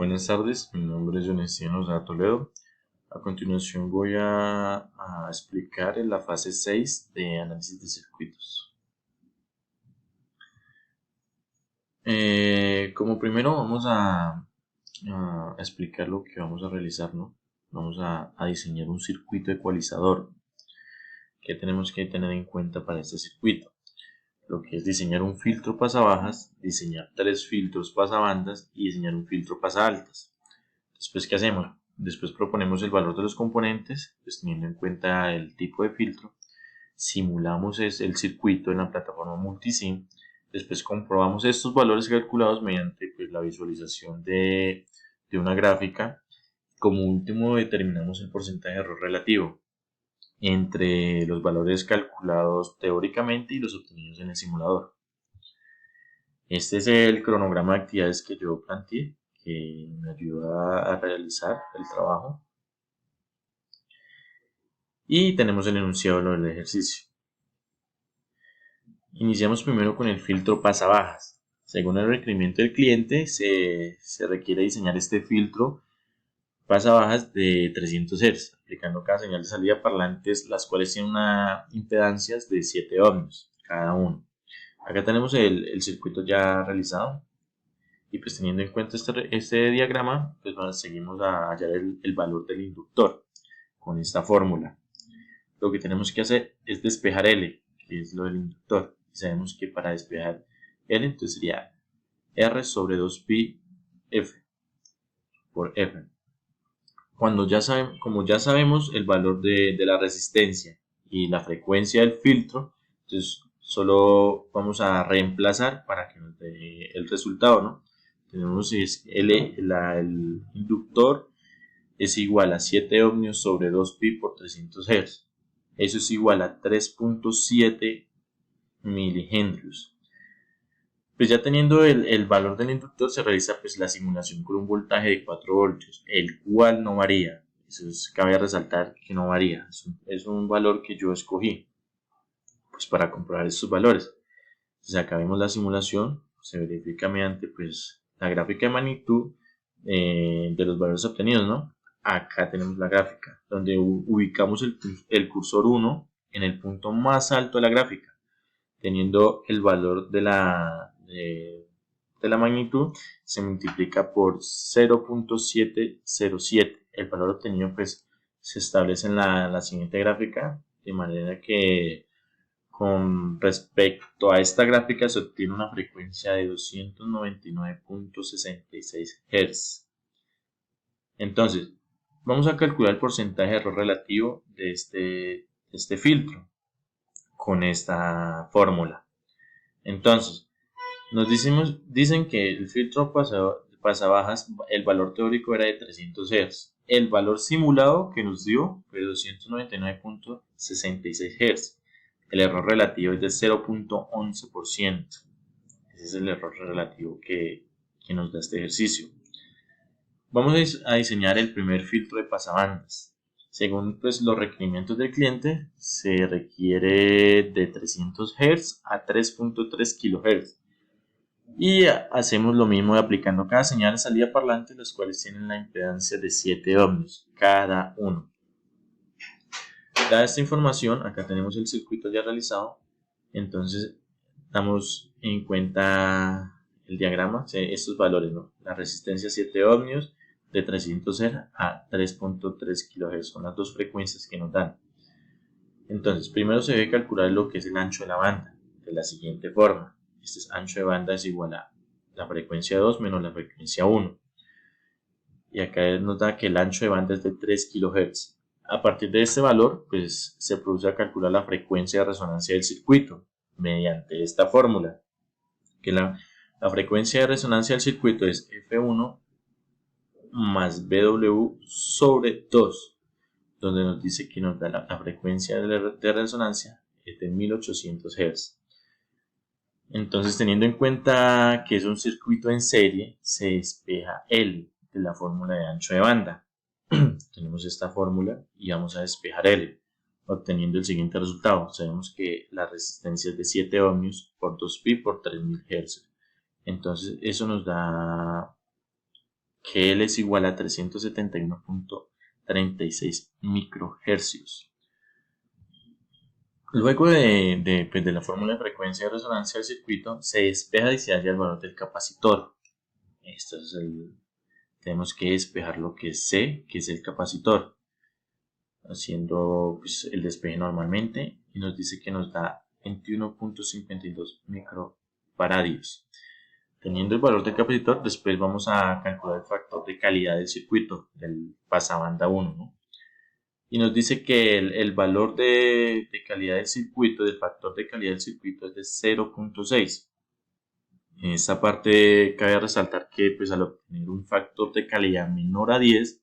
Buenas tardes, mi nombre es Jonesiano Toledo. A continuación voy a explicar en la fase 6 de análisis de circuitos. Como primero vamos a explicar lo que vamos a realizar, ¿no? Vamos a diseñar un circuito ecualizador. ¿Qué tenemos que tener en cuenta para este circuito? Lo que es diseñar un filtro pasabajas, diseñar 3 filtros pasabandas y diseñar un filtro pasaaltas. Después, ¿qué hacemos? Después proponemos el valor de los componentes, pues teniendo en cuenta el tipo de filtro. Simulamos el circuito en la plataforma Multisim. Después comprobamos estos valores calculados mediante la visualización de una gráfica. Como último, determinamos el porcentaje de error relativo entre los valores calculados teóricamente y los obtenidos en el simulador. Este es el cronograma de actividades que yo planteé, que me ayuda a realizar el trabajo. Y tenemos el enunciado del ejercicio. Iniciamos primero con el filtro pasabajas. Según el requerimiento del cliente, se requiere diseñar este filtro pasabajas de 300 Hz, aplicando cada señal de salida parlantes, las cuales tienen una impedancia de 7 ohmios cada uno. Acá tenemos el circuito ya realizado. Y pues teniendo en cuenta este diagrama, pues seguimos a hallar el valor del inductor con esta fórmula. Lo que tenemos que hacer es despejar L, que es lo del inductor. Y sabemos que para despejar L, entonces sería R sobre 2pi F por F. Como ya sabemos el valor de la resistencia y la frecuencia del filtro, entonces solo vamos a reemplazar para que nos dé el resultado, ¿no? Tenemos el inductor es igual a 7 ohmios sobre 2pi por 300 Hz. Eso es igual a 3.7 milihenrios. Pues ya teniendo el valor del inductor, se realiza pues la simulación con un voltaje de 4 voltios, el cual no varía. Cabe resaltar que no varía. Es un valor que yo escogí pues para comprobar estos valores. Entonces acá vemos la simulación, se verifica mediante pues la gráfica de magnitud de los valores obtenidos, ¿no? Acá tenemos la gráfica, donde ubicamos el cursor 1 en el punto más alto de la gráfica, teniendo el valor de la magnitud, se multiplica por 0.707. El valor obtenido pues se establece en la siguiente gráfica, de manera que con respecto a esta gráfica se obtiene una frecuencia de 299.66 Hz. Entonces, vamos a calcular el porcentaje de error relativo de este filtro con esta fórmula. Entonces, dicen que el filtro pasabajas, el valor teórico era de 300 Hz. El valor simulado que nos dio fue 299.66 Hz. El error relativo es de 0.11%. Ese es el error relativo que nos da este ejercicio. Vamos a diseñar el primer filtro de pasabandas. Según pues, los requerimientos del cliente, se requiere de 300 Hz a 3.3 kHz. Y hacemos lo mismo aplicando cada señal de salida parlante, los cuales tienen la impedancia de 7 ohmios cada uno. Dada esta información, acá tenemos el circuito ya realizado. Entonces damos en cuenta el diagrama, estos valores, ¿no? La resistencia 7 ohmios de 300 Hz a 3.3 kHz son las dos frecuencias que nos dan. Entonces primero se debe calcular lo que es el ancho de la banda de la siguiente forma. Este ancho de banda es igual a la frecuencia 2 menos la frecuencia 1. Y acá nos da que el ancho de banda es de 3 kHz. A partir de este valor, pues se produce a calcular la frecuencia de resonancia del circuito mediante esta fórmula. Que la frecuencia de resonancia del circuito es F1 más BW sobre 2, donde nos dice que nos da la frecuencia de resonancia es de 1800 Hz. Entonces, teniendo en cuenta que es un circuito en serie, se despeja L de la fórmula de ancho de banda. Tenemos esta fórmula y vamos a despejar L, obteniendo el siguiente resultado. Sabemos que la resistencia es de 7 ohmios por 2pi por 3000 Hz. Entonces, eso nos da que L es igual a 371.36 microhercios. Luego pues, de la fórmula de frecuencia de resonancia del circuito, se despeja y se halla el valor del capacitor. Tenemos que despejar lo que es C, que es el capacitor, haciendo pues, el despeje normalmente, y nos dice que nos da 21.52 microfaradios. Teniendo el valor del capacitor, después vamos a calcular el factor de calidad del circuito, del pasabanda 1, ¿no? Y nos dice que el valor de calidad del circuito, del factor de calidad del circuito, es de 0.6. En esta parte cabe resaltar que pues, al obtener un factor de calidad menor a 10,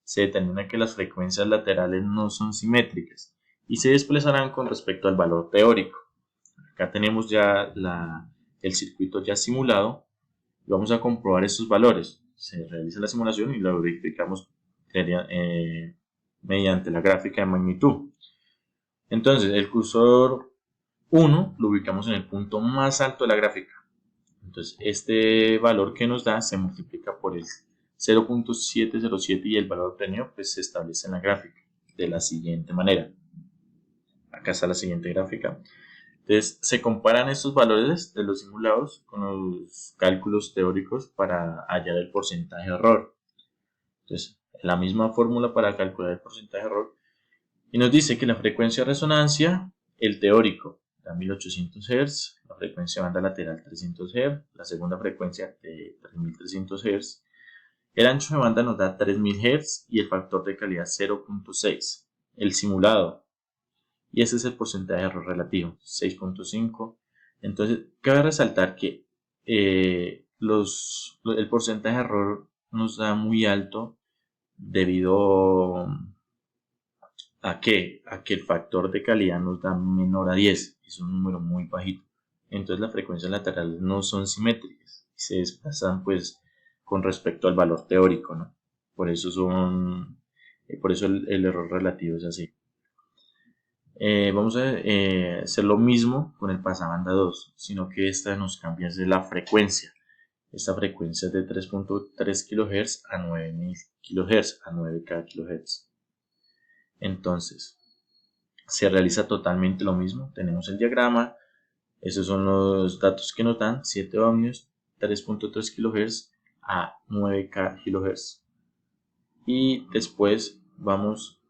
se determina que las frecuencias laterales no son simétricas y se desplazarán con respecto al valor teórico. Acá tenemos ya el circuito ya simulado y vamos a comprobar estos valores. Se realiza la simulación y lo verificamos mediante la gráfica de magnitud. Entonces el cursor 1 lo ubicamos en el punto más alto de la gráfica. Entonces este valor que nos da se multiplica por el 0.707 y el valor obtenido pues se establece en la gráfica de la siguiente manera. Acá está la siguiente gráfica. Entonces se comparan estos valores de los simulados con los cálculos teóricos para hallar el porcentaje de error. Entonces la misma fórmula para calcular el porcentaje de error y nos dice que la frecuencia de resonancia, el teórico, da 1800 Hz, la frecuencia de banda lateral 300 Hz, la segunda frecuencia de 3300 Hz, el ancho de banda nos da 3000 Hz y el factor de calidad 0.6, el simulado, y ese es el porcentaje de error relativo, 6.5. Entonces, cabe resaltar que el porcentaje de error nos da muy alto debido a que el factor de calidad nos da menor a 10, es un número muy bajito. Entonces las frecuencias laterales no son simétricas, se desplazan pues con respecto al valor teórico, ¿no? Por eso el error relativo es así. Vamos a hacer lo mismo con el pasabanda 2, sino que esta nos cambia de la frecuencia. Esta frecuencia es de 3.3 kHz a 9000 kHz, a 9 kHz. Entonces, se realiza totalmente lo mismo. Tenemos el diagrama, esos son los datos que nos dan, 7 ohmios, 3.3 kHz a 9 kHz. Y después vamos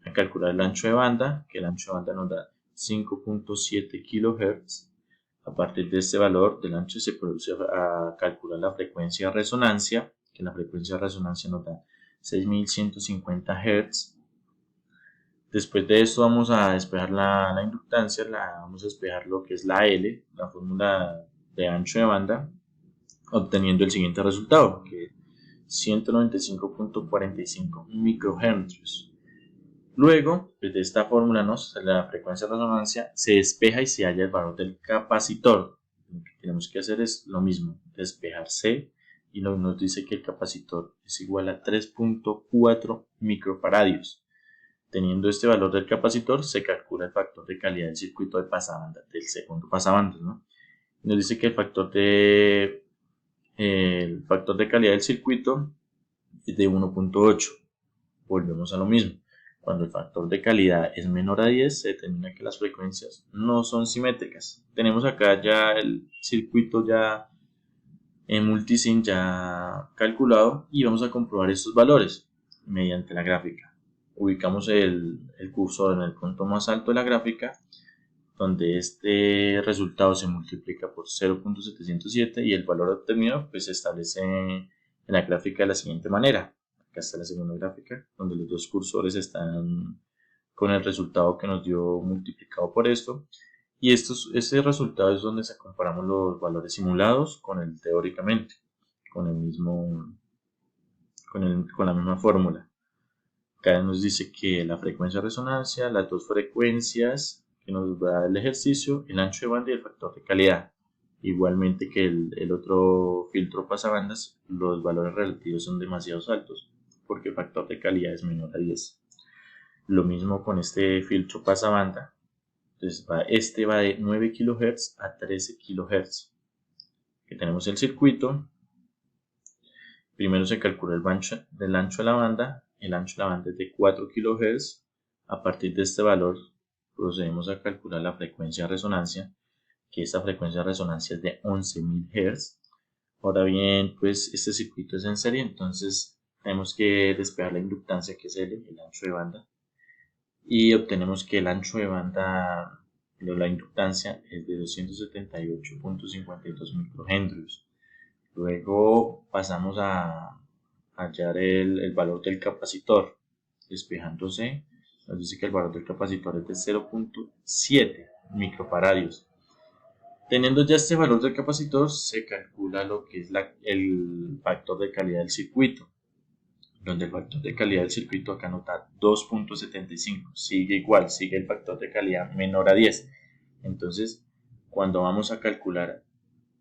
a calcular el ancho de banda, que el ancho de banda nos da 5.7 kHz. A partir de este valor del ancho se produce a calcular la frecuencia de resonancia, que la frecuencia de resonancia nos da 6150 Hz. Después de esto vamos a despejar la inductancia, vamos a despejar lo que es la L, la fórmula de ancho de banda, obteniendo el siguiente resultado, que es 195.45 microhercios. Luego, desde esta fórmula, la frecuencia de resonancia se despeja y se halla el valor del capacitor. Lo que tenemos que hacer es lo mismo, despejar C, y nos dice que el capacitor es igual a 3.4 microfaradios. Teniendo este valor del capacitor, se calcula el factor de calidad del circuito de pasabanda, del segundo pasabanda, ¿no? Nos dice que el factor de calidad del circuito es de 1.8. Volvemos a lo mismo. Cuando el factor de calidad es menor a 10, se determina que las frecuencias no son simétricas. Tenemos acá ya el circuito ya en multisim ya calculado y vamos a comprobar estos valores mediante la gráfica. Ubicamos el cursor en el punto más alto de la gráfica, donde este resultado se multiplica por 0.707 y el valor obtenido pues se establece en la gráfica de la siguiente manera. Acá está la segunda gráfica, donde los dos cursores están con el resultado que nos dio multiplicado por esto. Y este resultado es donde se comparamos los valores simulados con el teóricamente, con la misma fórmula. Acá nos dice que la frecuencia de resonancia, las dos frecuencias que nos da el ejercicio, el ancho de banda y el factor de calidad. Igualmente que el otro filtro pasabandas, los valores relativos son demasiado altos porque el factor de calidad es menor a 10. Lo mismo con este filtro pasabanda. Entonces este va de 9 kHz a 13 kHz. Que tenemos el circuito Primero se calcula el ancho de la banda. El ancho de la banda es de 4 kHz. A partir de este valor procedemos a calcular la frecuencia de resonancia, que esta frecuencia de resonancia es de 11.000 Hz. Ahora bien, pues este circuito es en serie, entonces tenemos que despejar la inductancia, que es L, el ancho de banda, y obtenemos que el ancho de banda de la inductancia es de 278.52 microhenrios. Luego pasamos a hallar el valor del capacitor. Despejándose, nos dice que el valor del capacitor es de 0.7 microfaradios. Teniendo ya este valor del capacitor, se calcula lo que es el factor de calidad del circuito, donde el factor de calidad del circuito acá nota 2.75, sigue igual, sigue el factor de calidad menor a 10. Entonces, cuando vamos a calcular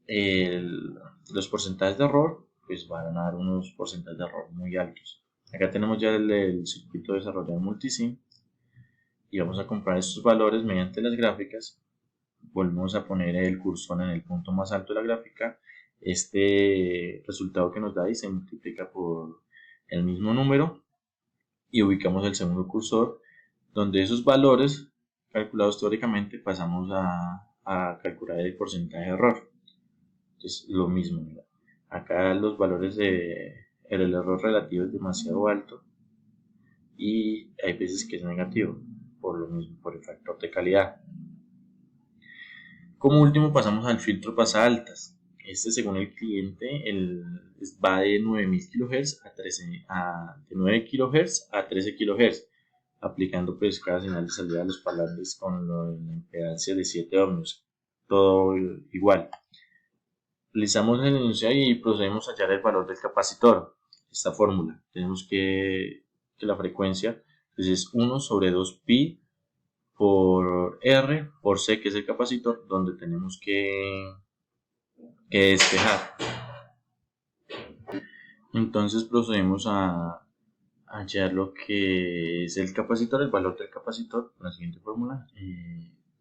los porcentajes de error, pues van a dar unos porcentajes de error muy altos. Acá tenemos ya el circuito desarrollado en Multisim y vamos a comparar estos valores mediante las gráficas. Volvemos a poner el cursor en el punto más alto de la gráfica. Este resultado que nos da ahí se multiplica por el mismo número y ubicamos el segundo cursor, donde esos valores calculados teóricamente pasamos a calcular el porcentaje de error. Entonces lo mismo, mira. Acá los valores el error relativo es demasiado alto y hay veces que es negativo, por lo mismo, por el factor de calidad. Como último pasamos al filtro pasaaltas. Este, según el cliente, va de 9000 kHz de 9 kHz a 13 kHz, aplicando pues cada señal de salida de los parlantes con la impedancia de 7 ohmios, todo igual. Utilizamos el enunciado y procedemos a hallar el valor del capacitor. Esta fórmula, tenemos que la frecuencia pues, es 1 sobre 2 pi por R por C, que es el capacitor, donde tenemos que despejar. Entonces procedemos a hallar lo que es el capacitor, el valor del capacitor, con la siguiente fórmula.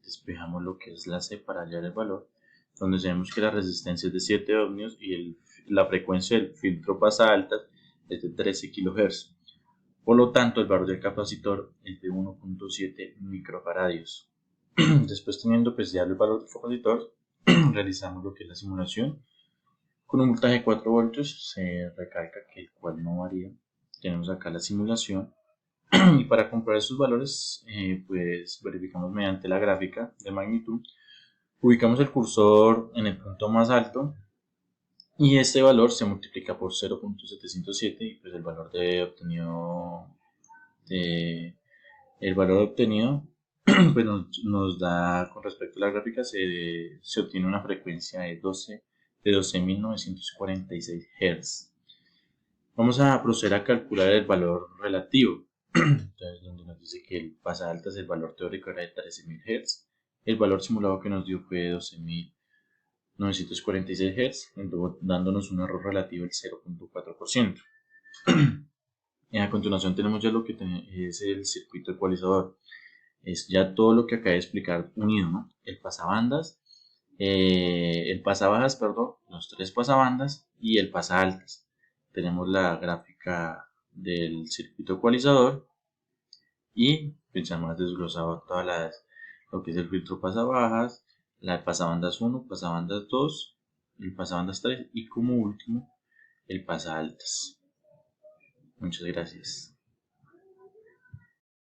Despejamos lo que es la C para hallar el valor, donde sabemos que la resistencia es de 7 ohmios y la frecuencia del filtro pasaaltas es de 13 kHz. Por lo tanto, el valor del capacitor es de 1.7 microfaradios. Después, teniendo pues ya el valor del capacitor, realizamos lo que es la simulación. Con un voltaje de 4 voltios, se recalca que el cual no varía. Tenemos acá la simulación. Y para comprobar estos valores, pues verificamos mediante la gráfica de magnitud. Ubicamos el cursor en el punto más alto y este valor se multiplica por 0.707 y pues el valor obtenido pues nos da, con respecto a la gráfica, se obtiene una frecuencia de 12.946 Hz. Vamos a proceder a calcular el valor relativo. Entonces, donde nos dice que el pasaaltas, el valor teórico era de 13.000 Hz. El valor simulado que nos dio fue de 12.946 Hz, dándonos un error relativo del 0.4%. Y a continuación tenemos ya lo que es el circuito ecualizador. Es ya todo lo que acabé de explicar unido, ¿no? El pasabandas, el pasabajas, perdón, los tres pasabandas y el pasaaltas. Tenemos la gráfica del circuito ecualizador y pues ya más desglosado lo que es el filtro pasabajas, la pasabandas 1, pasabandas 2, el pasabandas 3 y como último el pasaaltas. Muchas gracias.